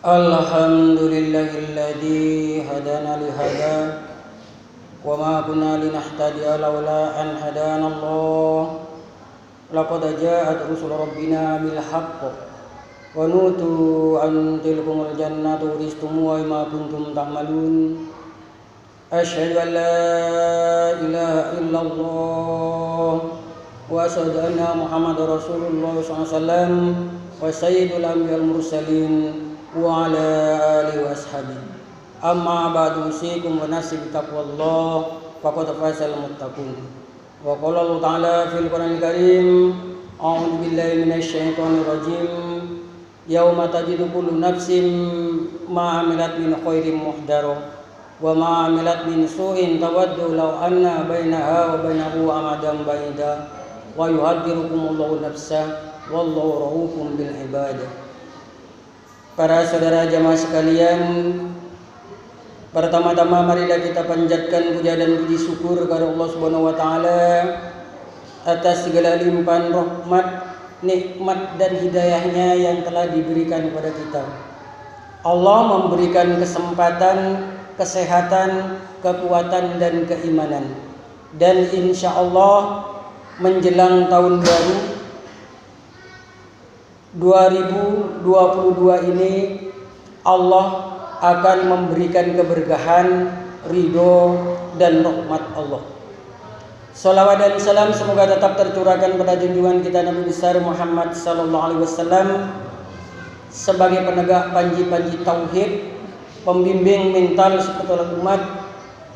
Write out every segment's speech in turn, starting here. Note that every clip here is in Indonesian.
Alhamdulillahilladzi hadana li hada wa ma kunna linahtadiya laula an hadana Allah. Laqad ja'at rusul rabbina bil haqq wa nutu an tilkumul jannatu uristumuha ma kuntum ta'malun. Asyhadu an la ilaha illallah wa asyhadu anna Muhammadar Rasulullah sallallahu alaihi wasallam wa sayyidul anbiya'il mursalin wa ala alihi wa ashabihi. Amma ba'du, usikum wa nafsi bi taqwallah faqad fazal muttaqun. Wa qala Allah ta'ala fil Qur'anil Karim, a'udzu billahi minasy syaithanir rajim. Yauma tajidu kullu nafsin ma 'amilat min khairin muhdara wa ma 'amilat min su'in tawaddu law anna bainaha wa bainahu amadan ba'ida wa yuhaddirukumullahu nafsa wallahu raufun bil ibadah. Para saudara jamaah sekalian, pertama-tama marilah kita panjatkan puja dan puji syukur kepada Allah Subhanahu wa taala atas segala limpahan rahmat, nikmat dan hidayahnya yang telah diberikan kepada kita. Allah memberikan kesempatan, kesehatan, kekuatan dan keimanan. Dan insya Allah menjelang tahun baru 2022 ini Allah akan memberikan keberkahan, ridho dan rahmat Allah. Salawat dan salam semoga tetap tercurahkan pada junjungan kita Nabi besar Muhammad sallallahu alaihi wasallam sebagai penegak panji-panji tauhid, pembimbing mental seketul umat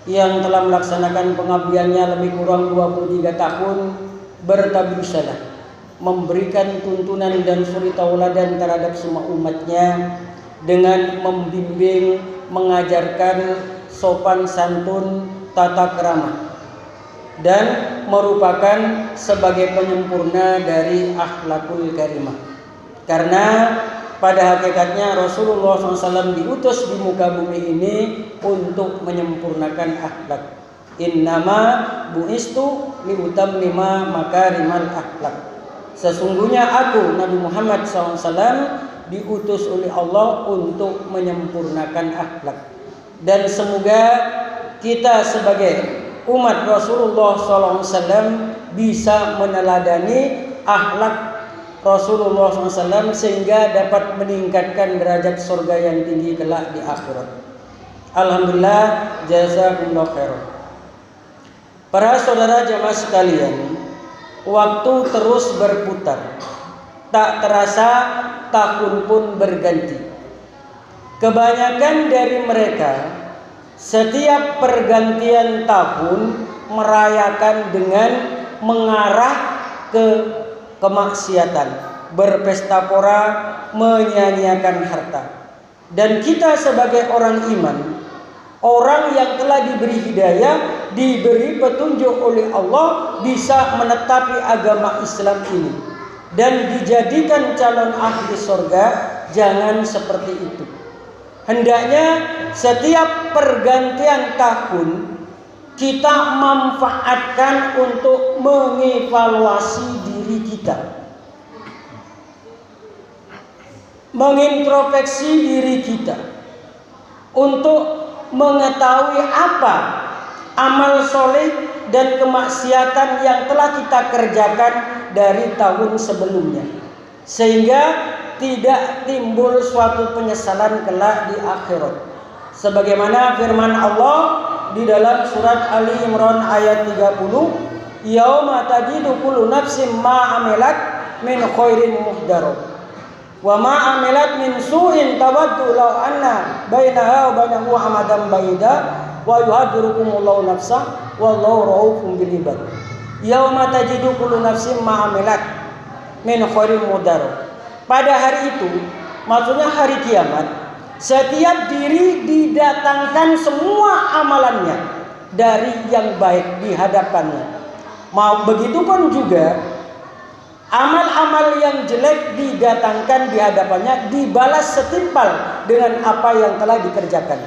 yang telah melaksanakan pengabdiannya lebih kurang 23 tahun bertabur salah, memberikan tuntunan dan suri tauladan terhadap semua umatnya dengan membimbing, mengajarkan sopan santun, tata krama, dan merupakan sebagai penyempurna dari akhlakul karimah. Karena pada hakikatnya Rasulullah SAW diutus di muka bumi ini untuk menyempurnakan akhlak. Innama bu'istu liutammima makarimal akhlak. Sesungguhnya aku Nabi Muhammad SAW diutus oleh Allah untuk menyempurnakan akhlak. Dan semoga kita sebagai umat Rasulullah SAW bisa meneladani akhlak Rasulullah SAW sehingga dapat meningkatkan derajat surga yang tinggi kelak di akhirat. Alhamdulillah, jazakumullah khairan. Para saudara jamaah sekalian, waktu terus berputar, tak terasa tahun pun berganti. Kebanyakan dari mereka setiap pergantian tahun merayakan dengan mengarah ke kemaksiatan, berpesta pora, menyanyiakan harta. Dan kita sebagai orang iman, orang yang telah diberi hidayah, diberi petunjuk oleh Allah, bisa menetapi agama Islam ini dan dijadikan calon ahli surga. Jangan seperti itu. Hendaknya setiap pergantian tahun kita manfaatkan untuk mengevaluasi diri kita, mengintrospeksi diri kita, untuk mengetahui apa amal soleh dan kemaksiatan yang telah kita kerjakan dari tahun sebelumnya, sehingga tidak timbul suatu penyesalan kelak di akhirat. Sebagaimana firman Allah di dalam surat Ali Imran ayat 30, yauma tajidu kullu nafsin ma amilat min khairin muhdara wa ma amilat min su'in tawaddu law anna bainaha wa bainahu amadan ba'ida wa yuhadirukumullahu nafsa wallahu raufun bil ibad. Yauma tajidu kullu nafsin ma amilat min khairin muhdara. Pada hari itu, maksudnya hari kiamat, setiap diri didatangkan semua amalannya dari yang baik di hadapannya. Mau begitu pun juga amal-amal yang jelek didatangkan di hadapannya, dibalas setimpal dengan apa yang telah dikerjakan.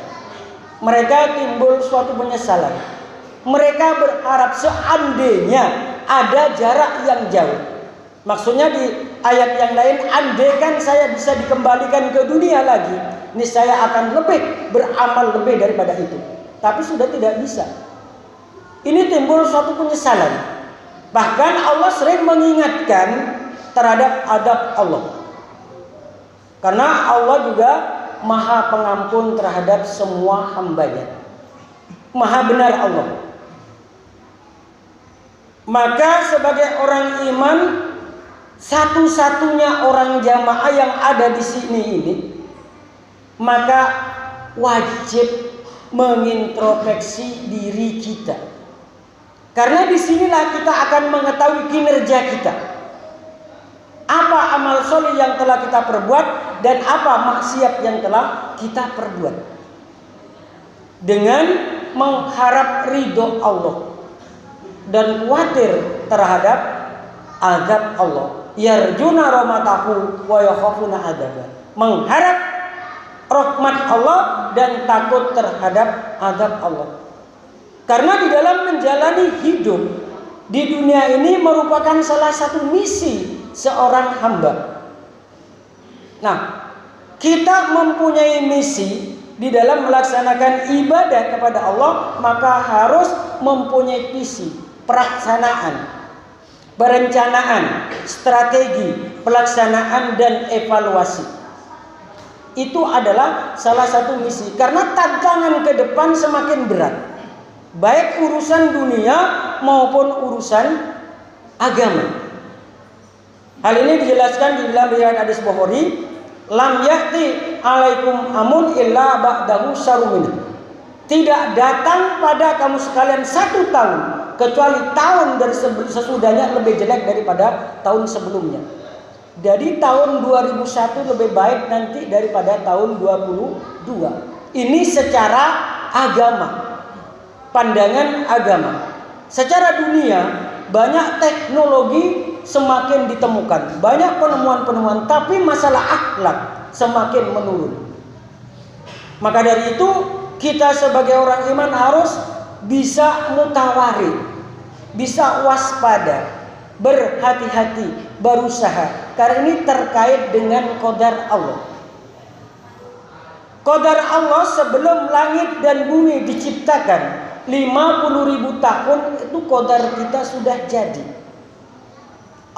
Mereka timbul suatu penyesalan. Mereka berharap seandainya ada jarak yang jauh. Maksudnya ayat yang lain, andaikan saya bisa dikembalikan ke dunia lagi, ini saya akan lebih beramal lebih daripada itu. Tapi sudah tidak bisa. Ini timbul suatu penyesalan. Bahkan Allah sering mengingatkan terhadap adab Allah. Karena Allah juga Maha Pengampun terhadap semua hambanya. Maha benar Allah. Maka sebagai orang iman, satu-satunya orang jamaah yang ada di sini ini, maka wajib mengintrospeksi diri kita. Karena disinilah kita akan mengetahui kinerja kita. Apa amal soleh yang telah kita perbuat dan apa maksiat yang telah kita perbuat. Dengan mengharap ridho Allah dan khawatir terhadap azab Allah. Yarjuna rahmatahu wa yakhafuna adzabah. Mengharap rahmat Allah dan takut terhadap azab Allah. Karena di dalam menjalani hidup di dunia ini merupakan salah satu misi seorang hamba. Nah, kita mempunyai misi di dalam melaksanakan ibadah kepada Allah, maka harus mempunyai visi, pelaksanaan, perencanaan, strategi, pelaksanaan dan evaluasi. Itu adalah salah satu misi. Karena tantangan ke depan semakin berat. Baik urusan dunia maupun urusan agama. Hal ini dijelaskan di dalam riwayat hadis Bukhari, lam ya'ti alaikum amun illa ba'dahu syarrun. Tidak datang pada kamu sekalian satu tahun kecuali tahun dari sesudahnya lebih jelek daripada tahun sebelumnya. Jadi tahun 2001 lebih baik nanti daripada tahun 2022. Ini secara agama, pandangan agama. Secara dunia banyak teknologi semakin ditemukan, banyak penemuan-penemuan, tapi masalah akhlak semakin menurun. Maka dari itu kita sebagai orang iman harus bisa mutawarid, bisa waspada, berhati-hati, berusaha. Karena ini terkait dengan qadar Allah. Qadar Allah sebelum langit dan bumi diciptakan 50.000 tahun itu qadar kita sudah jadi.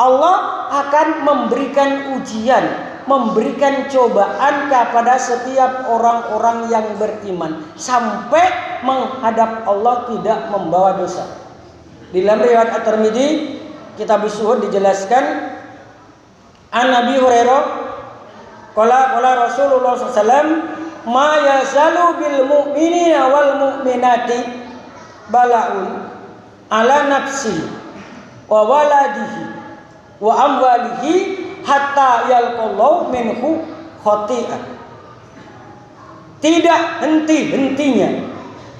Allah akan memberikan ujian, memberikan cobaan kepada setiap orang-orang yang beriman sampai menghadap Allah tidak membawa dosa. Di dalam riwayat At-Tirmidzi, kitab Zuhud dijelaskan, an Nabi Hurairah qala Rasulullah SAW, ma yazalu bil mu'minina wal mu'minati bala'un ala nafsi wa waladihi wa amwalihi hatta yalqallahu minhu khati'ah. Tidak henti-hentinya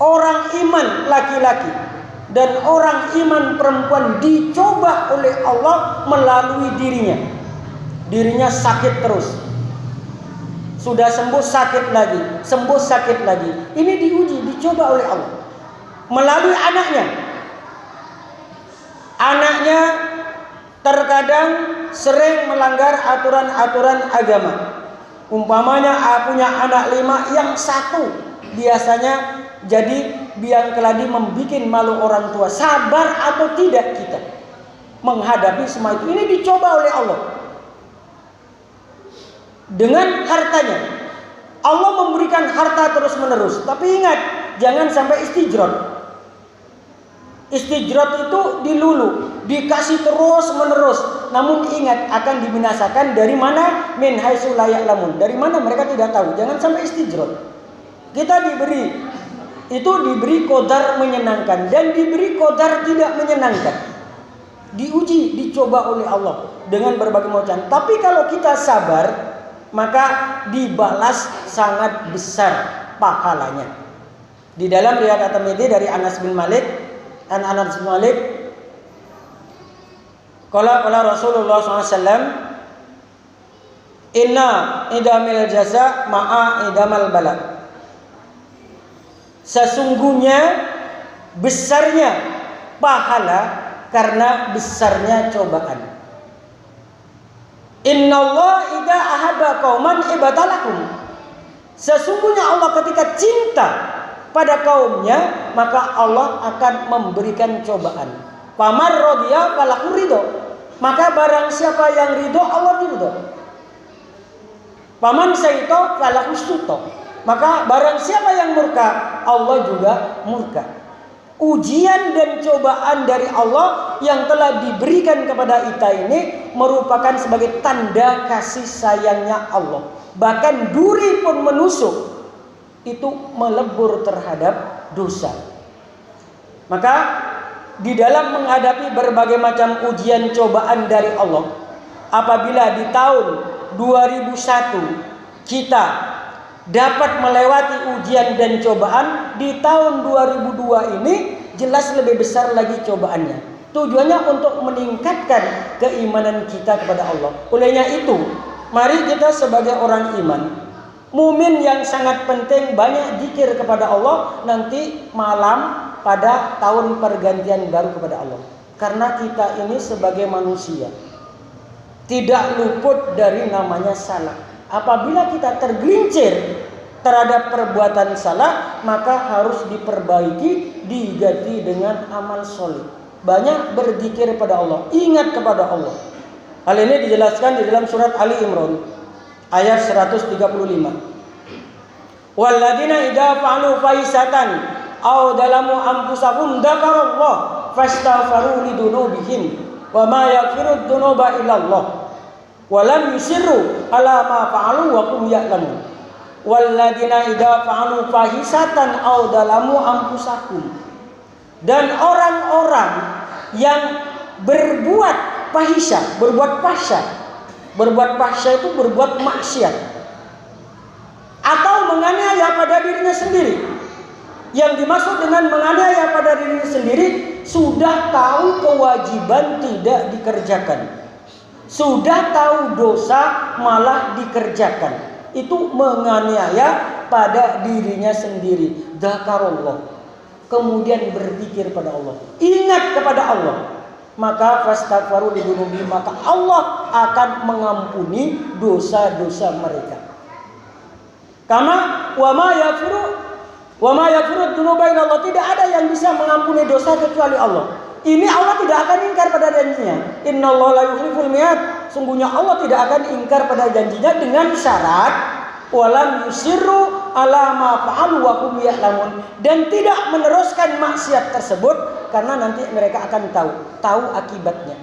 orang iman laki-laki dan orang iman perempuan dicoba oleh Allah melalui dirinya. Dirinya sakit terus, sudah sembuh sakit lagi, sembuh sakit lagi. Ini diuji, dicoba oleh Allah melalui anaknya. Anaknya terkadang sering melanggar aturan-aturan agama. Umpamanya punya anak 5, yang satu biasanya jadi biang keladi, membikin malu orang tua. Sabar atau tidak kita menghadapi semua itu? Ini dicoba oleh Allah dengan hartanya. Allah memberikan harta terus menerus, tapi ingat, jangan sampai istijrot. Istijrot itu dilulu, dikasih terus menerus. Namun ingat, akan dibinasakan dari mana? Min haitsu la ya'lamun. Dari mana mereka tidak tahu. Jangan sampai istijrot. Kita diberi, itu diberi qadar menyenangkan dan diberi qadar tidak menyenangkan. Diuji, dicoba oleh Allah dengan berbagai macam. Tapi kalau kita sabar, maka dibalas sangat besar pahalanya. Di dalam riwayat At-Tirmidzi dari Anas bin Malik, Qala Rasulullah SAW, inna idamil jaza ma'a idamal bala. Sesungguhnya besarnya pahala karena besarnya cobaan. Innallaha idza ahabba qauman ibtalahum. Sesungguhnya Allah ketika cinta pada kaumnya, maka Allah akan memberikan cobaan. Pamar rodiya falahu ridho. Maka barang siapa yang ridho, Allah ridho. Paman saito falahu suto. Maka barang siapa yang murka, Allah juga murka. Ujian dan cobaan dari Allah yang telah diberikan kepada kita ini merupakan sebagai tanda kasih sayangnya Allah. Bahkan duri pun menusuk, itu melebur terhadap dosa. Maka di dalam menghadapi berbagai macam ujian cobaan dari Allah, apabila di tahun 2001 kita dapat melewati ujian dan cobaan, di tahun 2002 ini jelas lebih besar lagi cobaannya. Tujuannya untuk meningkatkan keimanan kita kepada Allah. Olehnya itu, mari kita sebagai orang iman, mumin yang sangat penting banyak zikir kepada Allah nanti malam pada tahun pergantian baru kepada Allah. Karena kita ini sebagai manusia tidak luput dari namanya salah. Apabila kita tergelincir terhadap perbuatan salah, maka harus diperbaiki, diganti dengan amal soleh. Banyak berzikir kepada Allah, ingat kepada Allah. Hal ini dijelaskan di dalam surat Ali Imran ayat 135. Walladzina idza fa'alu fahisatan aw dalamu anfusahum dzakarallah fastaghfiru lidunubihim wa ma yaghfiru dzunuba illa Allah wa lam yusirru ala ma fa'alu wa hum ya'lamun. Walladzina idza fa'alu fahisatan aw dalamu anfusahum. Dan orang-orang yang berbuat fahisah, berbuat fahsyah. Berbuat fahsyah itu berbuat maksiat atau menganiaya pada dirinya sendiri. Yang dimaksud dengan menganiaya pada dirinya sendiri, sudah tahu kewajiban tidak dikerjakan, sudah tahu dosa malah dikerjakan. Itu menganiaya pada dirinya sendiri. Dzakarullah, kemudian berzikir pada Allah, ingat kepada Allah, maka fastaghfiru lidzunubihim, maka Allah akan mengampuni dosa-dosa mereka. Karena wa ma yaghfiru dzunuba illa Allah, tidak ada yang bisa mengampuni dosa kecuali Allah. Ini Allah tidak akan ingkar pada janjinya. Innallaha la yukhliful mi'ad. Sungguhnya Allah tidak akan ingkar pada janjinya dengan syarat walam yusirru ala ma fa'alu wa hum ya'lamun, dan tidak meneruskan maksiat tersebut karena nanti mereka akan tahu akibatnya.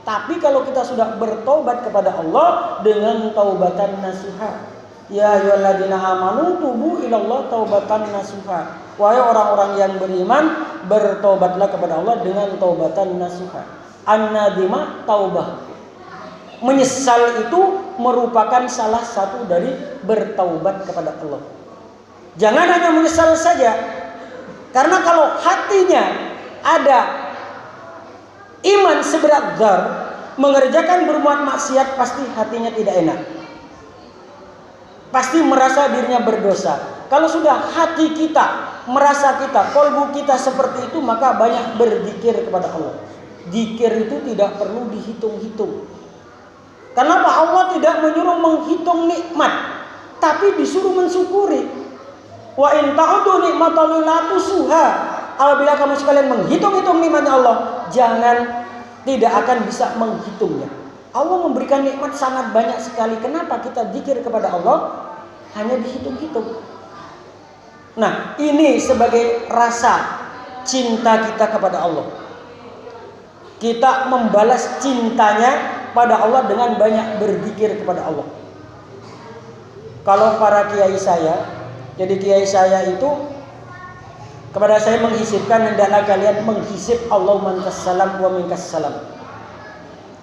Tapi kalau kita sudah bertobat kepada Allah dengan taubatan nasuha, ya ayyuhalladzina amanu tubu ilallah taubatan nasuha, wahai orang-orang yang beriman, bertobatlah kepada Allah dengan taubatan nasuha. An-nadimah taubah, menyesal itu merupakan salah satu dari bertaubat kepada Allah. Jangan hanya menyesal saja, karena kalau hatinya ada iman seberat dzar, mengerjakan berbuat maksiat pasti hatinya tidak enak, pasti merasa dirinya berdosa. Kalau sudah hati kita merasa kolbu kita seperti itu, maka banyak berzikir kepada Allah. Zikir itu tidak perlu dihitung-hitung. Kenapa Allah tidak menyuruh menghitung nikmat, tapi disuruh mensyukuri? Wa in ta'udu nikmatallahi la tusuha. Apabila kamu sekalian menghitung-hitung nikmatnya Allah, tidak akan bisa menghitungnya. Allah memberikan nikmat sangat banyak sekali. Kenapa kita zikir kepada Allah hanya dihitung-hitung? Nah, ini sebagai rasa cinta kita kepada Allah. Kita membalas cintanya pada Allah dengan banyak berzikir kepada Allah. Kalau para kiai saya, jadi kiai saya itu kepada saya menghisipkan, hendaklah kalian menghisip Allah mantas salam wa minkas salam.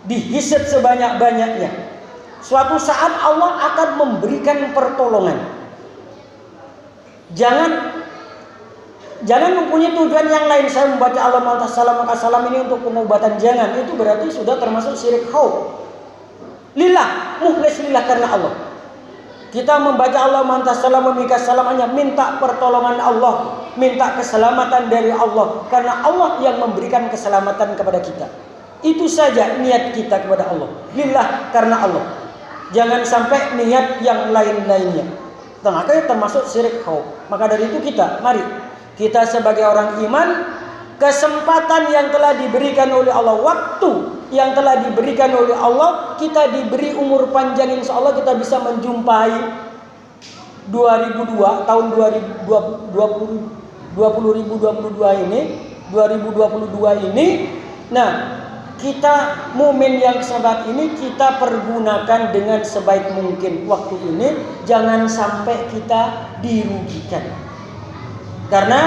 Dihisip sebanyak-banyaknya. Suatu saat Allah akan memberikan pertolongan. Jangan mempunyai tujuan yang lain. Saya membaca Allah mantas salam maka salam ini untuk pengobatan, jangan. Itu berarti sudah termasuk syirik khauf. Lillah, mukhlis lillah, karena Allah. Kita membaca Allah mantas salam memikas salam hanya minta pertolongan Allah, minta keselamatan dari Allah, karena Allah yang memberikan keselamatan kepada kita. Itu saja niat kita kepada Allah. Lillah, karena Allah. Jangan sampai niat yang lain-lainnya. Makanya termasuk syirik khauf. Maka dari itu mari kita sebagai orang iman, kesempatan yang telah diberikan oleh Allah, waktu yang telah diberikan oleh Allah, kita diberi umur panjang, insya Allah kita bisa menjumpai 2022 tahun 2022 ini. Nah, kita momen yang sangat ini kita pergunakan dengan sebaik mungkin waktu ini. Jangan sampai kita dirugikan. Karena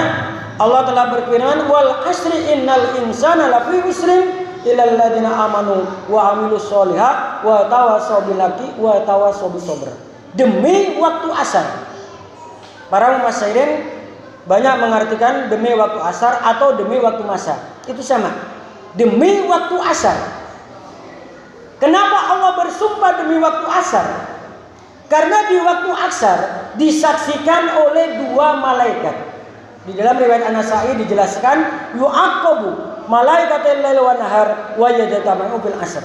Allah telah berfirman, wal asri innal insana lafi khusrin illal ladzina amanu wa amilus sholihat wa tawassaw bil haqqi wa tawassaw bis sabr. Demi waktu asar. Para mufassirin banyak mengartikan demi waktu asar atau demi waktu masa. Itu sama. Demi waktu asar. Kenapa Allah bersumpah demi waktu asar? Karena di waktu asar disaksikan oleh dua malaikat. Di dalam riwayat An-Nasa'i dijelaskan, yu'aqabu malaikatul lail wan nahar wa yajtama'u bil asr.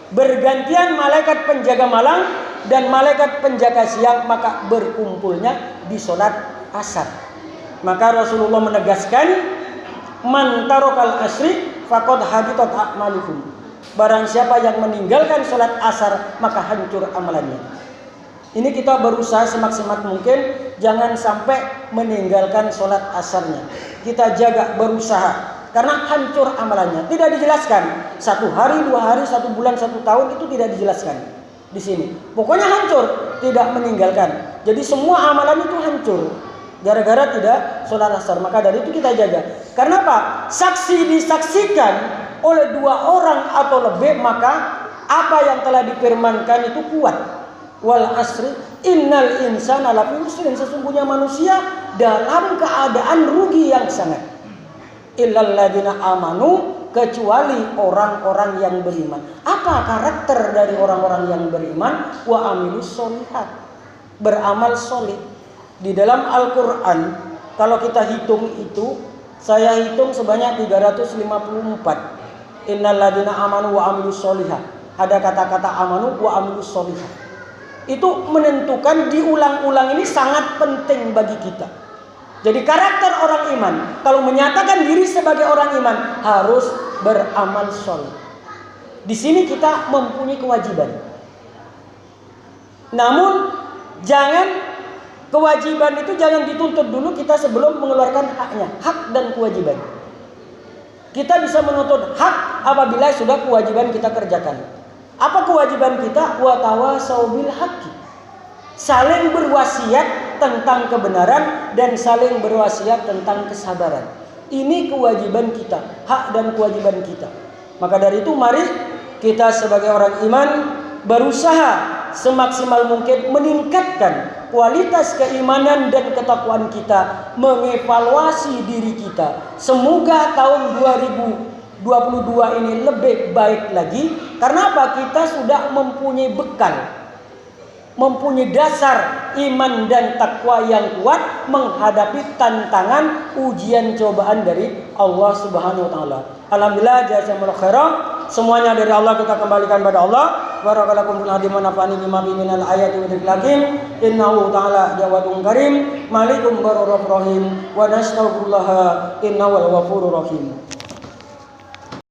Bergantian malaikat penjaga malam dan malaikat penjaga siang, maka berkumpulnya di sholat asar. Maka Rasulullah menegaskan, man tarokal asri faqad habitat a'maluhum. Barang siapa yang meninggalkan sholat asar, maka hancur amalannya. Ini kita berusaha semaksimal mungkin jangan sampai meninggalkan sholat asarnya. Kita jaga, berusaha, karena hancur amalannya. Tidak dijelaskan 1 hari, 2 hari, 1 bulan, 1 tahun, itu tidak dijelaskan di sini. Pokoknya hancur, tidak meninggalkan. Jadi semua amalan itu hancur gara-gara tidak sholat asar. Maka dari itu kita jaga. Karena apa? Saksi disaksikan oleh 2 orang atau lebih, maka apa yang telah difirmankan itu kuat. Wal asri innal insana lafi khusrin. Sesungguhnya manusia dalam keadaan rugi yang sangat. Illal ladzina amanu, kecuali orang-orang yang beriman. Apa karakter dari orang-orang yang beriman? Wa amilus sholihat, beramal soleh. Di dalam Al-Quran, kalau kita hitung itu, saya hitung sebanyak 354. Innal ladzina amanu wa amilus sholihat. Ada kata-kata amanu wa amilus sholihat. Itu menentukan, diulang-ulang ini sangat penting bagi kita. Jadi karakter orang iman, kalau menyatakan diri sebagai orang iman, harus beramal soleh. Di sini kita mempunyai kewajiban. Namun kewajiban itu jangan dituntut dulu kita sebelum mengeluarkan haknya. Hak dan kewajiban. Kita bisa menuntut hak apabila sudah kewajiban kita kerjakan. Apa kewajiban kita? Wa tawassaw bil haqqi. Saling berwasiat tentang kebenaran dan saling berwasiat tentang kesabaran. Ini kewajiban kita, hak dan kewajiban kita. Maka dari itu mari kita sebagai orang iman berusaha semaksimal mungkin meningkatkan kualitas keimanan dan ketakwaan kita, mengevaluasi diri kita. Semoga tahun 2022 ini lebih baik lagi. Karena apa? Kita sudah mempunyai bekal, mempunyai dasar iman dan takwa yang kuat menghadapi tantangan ujian cobaan dari Allah Subhanahu wa taala. Alhamdulillah, jazakumullah khairan. Semuanya dari Allah, kita kembalikan pada Allah. Barakallahu fil hadi wa nafa'ani bima fi minal ayati wa dzikril hakim. Innahu ta'ala jawadun karim, malikum barur rahim, wa nastaghfirullah innahu al ghafurur rahim.